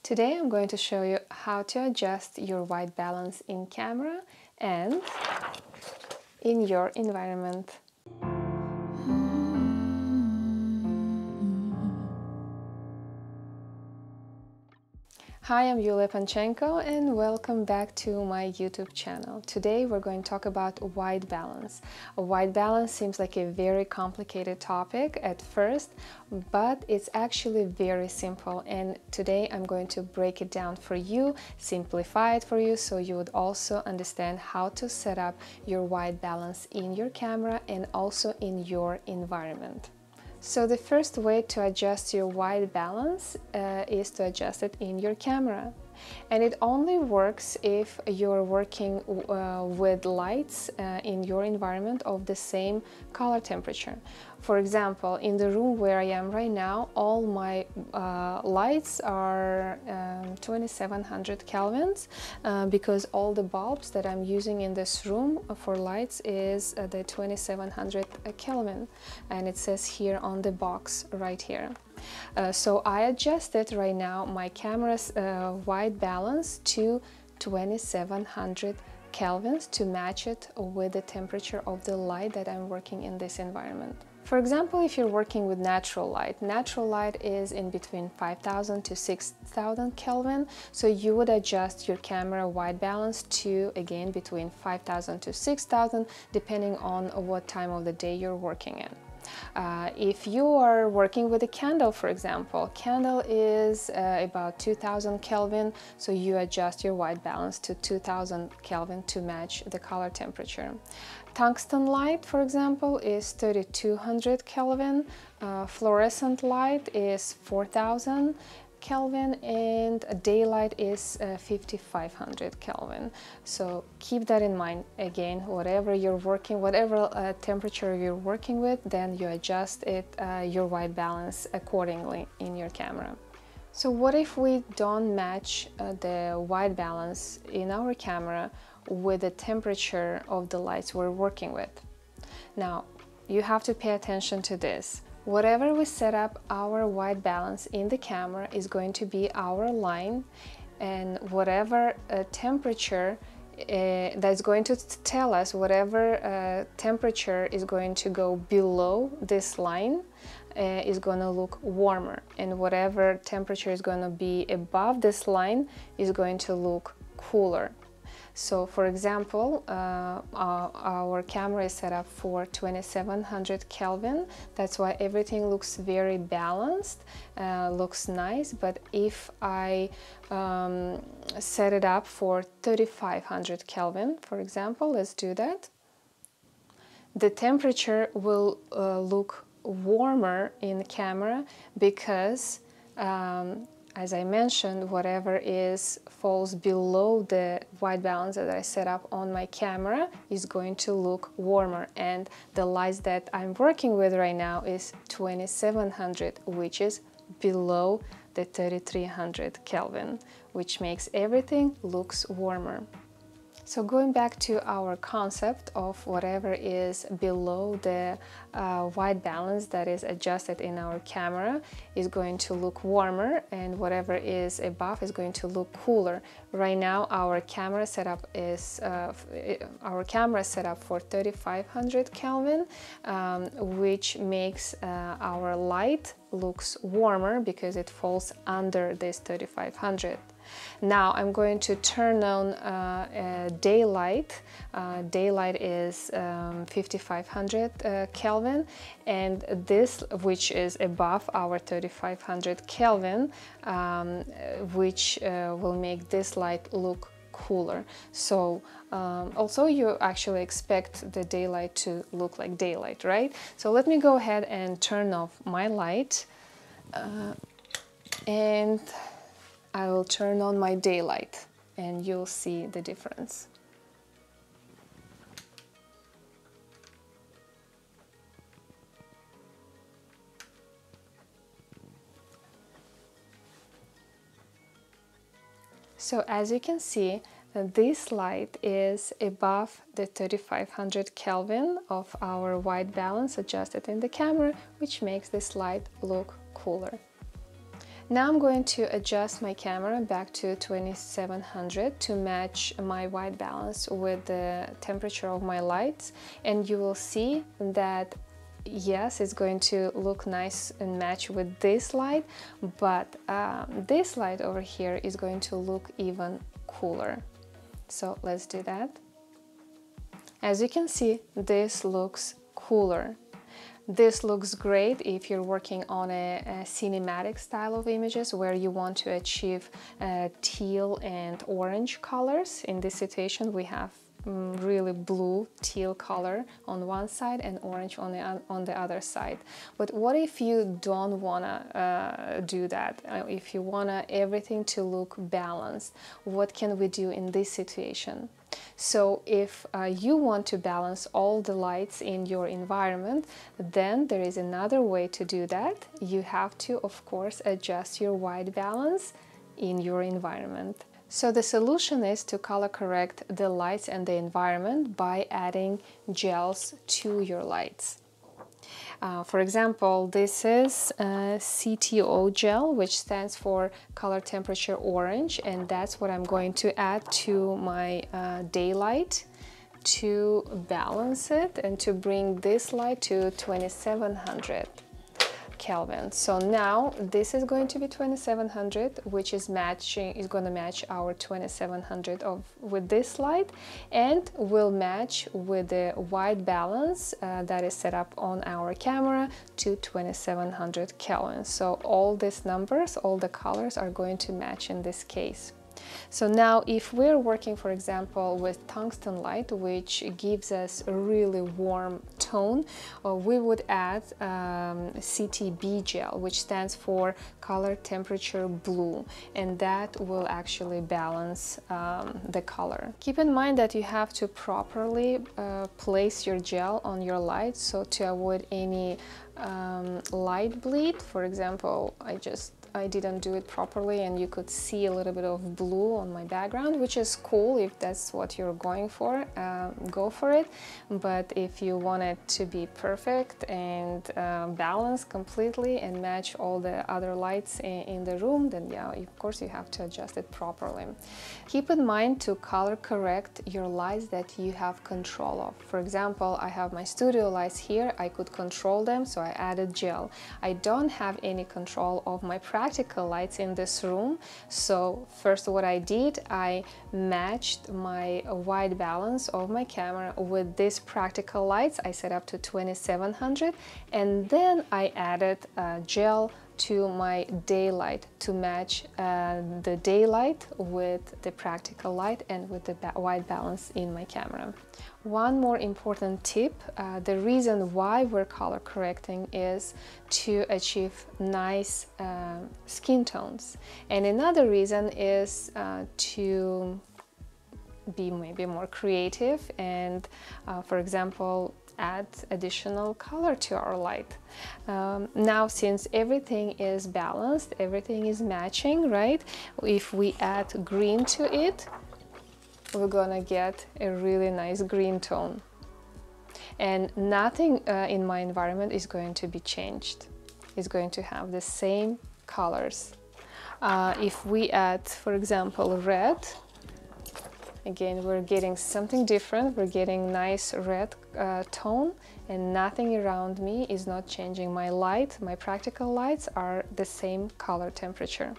Today I'm going to show you how to adjust your white balance in camera and in your environment. Hi, I'm Yulia Panchenko and welcome back to my YouTube channel. Today we're going to talk about white balance. White balance seems like a very complicated topic at first, but it's actually very simple, and today I'm going to break it down for you, simplify it for you, so you would also understand how to set up your white balance in your camera and also in your environment. So the first way to adjust your white balance is to adjust it in your camera. And it only works if you're working with lights in your environment of the same color temperature. For example, in the room where I am right now, all my lights are 2700 kelvins because all the bulbs that I'm using in this room for lights is the 2700 Kelvin, and it says here on the box right here. So I adjusted right now my camera's white balance to 2700 kelvins to match it with the temperature of the light that I'm working in this environment. For example, if you're working with natural light is in between 5000 to 6000 Kelvin, so you would adjust your camera white balance to, again, between 5000 to 6000, depending on what time of the day you're working in. If you are working with a candle, for example, candle is about 2000 Kelvin, so you adjust your white balance to 2000 Kelvin to match the color temperature. Tungsten light, for example, is 3200 Kelvin, fluorescent light is 4000 Kelvin, and daylight is 5500 Kelvin. So keep that in mind. Again, whatever you're working, whatever temperature you're working with, then you adjust it, your white balance accordingly in your camera. So what if we don't match the white balance in our camera with the temperature of the lights we're working with? Now, you have to pay attention to this. Whatever we set up our white balance in the camera is going to be our line, and whatever temperature that's going to tell us, whatever temperature is going to go below this line is going to look warmer, and whatever temperature is going to be above this line is going to look cooler. So, for example, our camera is set up for 2700 Kelvin. That's why everything looks very balanced, looks nice. But if I set it up for 3500 Kelvin, for example, let's do that, the temperature will look warmer in the camera because as I mentioned, whatever falls below the white balance that I set up on my camera is going to look warmer, and the lights that I'm working with right now is 2700, which is below the 3300 Kelvin, which makes everything looks warmer. So going back to our concept of whatever is below the white balance that is adjusted in our camera is going to look warmer, and whatever is above is going to look cooler. Right now our camera setup is set up for 3500 Kelvin, which makes our light looks warmer because it falls under this 3500. Now I'm going to turn on daylight. Daylight is 5500 Kelvin, and this, which is above our 3500 Kelvin, which will make this light look cooler. So also you actually expect the daylight to look like daylight, right? So let me go ahead and turn off my light, and I will turn on my daylight, and you'll see the difference. So as you can see, this light is above the 3500 Kelvin of our white balance adjusted in the camera, which makes this light look cooler. Now I'm going to adjust my camera back to 2700 to match my white balance with the temperature of my lights, and you will see that yes, it's going to look nice and match with this light, but this light over here is going to look even cooler. So let's do that. As you can see, this looks cooler. This looks great if you're working on a cinematic style of images where you want to achieve teal and orange colors. In this situation, we have really blue teal color on one side and orange on the other side. But what if you don't wanna do that? If you wanna everything to look balanced, what can we do in this situation? So if you want to balance all the lights in your environment, then there is another way to do that. You have to, of course, adjust your white balance in your environment. So the solution is to color correct the lights and the environment by adding gels to your lights. For example, this is CTO gel, which stands for color temperature orange, and that's what I'm going to add to my daylight to balance it and to bring this light to 2700 Kelvin. So now this is going to be 2700, which is going to match our 2700 with this light, and will match with the white balance that is set up on our camera to 2700 Kelvin. So all these numbers, all the colors are going to match in this case. So now if we're working, for example, with tungsten light, which gives us a really warm tone, we would add CTB gel, which stands for color temperature blue, and that will actually balance the color. Keep in mind that you have to properly place your gel on your light, so to avoid any light bleed. For example, I didn't do it properly and you could see a little bit of blue on my background, which is cool. If that's what you're going for, go for it. But if you want it to be perfect and balanced completely and match all the other lights in the room, then yeah, of course you have to adjust it properly. Keep in mind to color correct your lights that you have control of. For example, I have my studio lights here. I could control them, so I added gel. I don't have any control of my practical lights in this room, so first what I did, I matched my white balance of my camera with these practical lights. I set up to 2700, and then I added gel to my daylight to match the daylight with the practical light and with the white balance in my camera. One more important tip, the reason why we're color correcting is to achieve nice skin tones. And another reason is to be maybe more creative and, for example, add additional color to our light. Now, since everything is balanced, everything is matching, right? If we add green to it, we're gonna get a really nice green tone. And nothing in my environment is going to be changed. It's going to have the same colors. If we add, for example, red, again, we're getting something different. We're getting nice red tone, and nothing around me is not changing. My light, my practical lights are the same color temperature.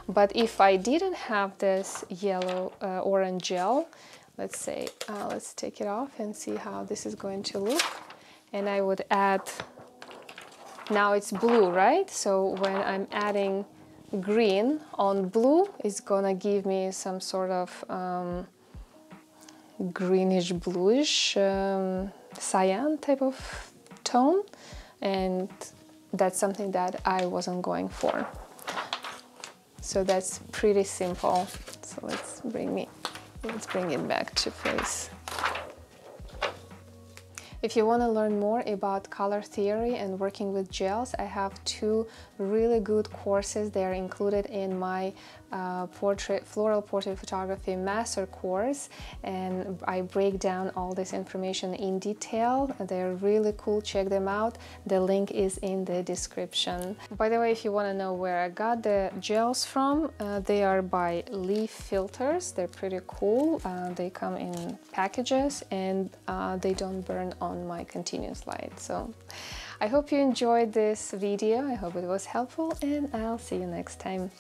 But if I didn't have this yellow orange gel, let's say, let's take it off and see how this is going to look. And I would add, now it's blue, right? So when I'm adding green on blue, it's gonna give me some sort of greenish bluish cyan type of tone, and that's something that I wasn't going for. So that's pretty simple. So let's bring it back to place. If you want to learn more about color theory and working with gels, I have two really good courses. They are included in my floral portrait photography master course, and I break down all this information in detail. They're really cool, check them out. The link is in the description. By the way, if you want to know where I got the gels from, they are by Leaf Filters. They're pretty cool. They come in packages, and they don't burn on my continuous light. So I hope you enjoyed this video. I hope it was helpful, and I'll see you next time.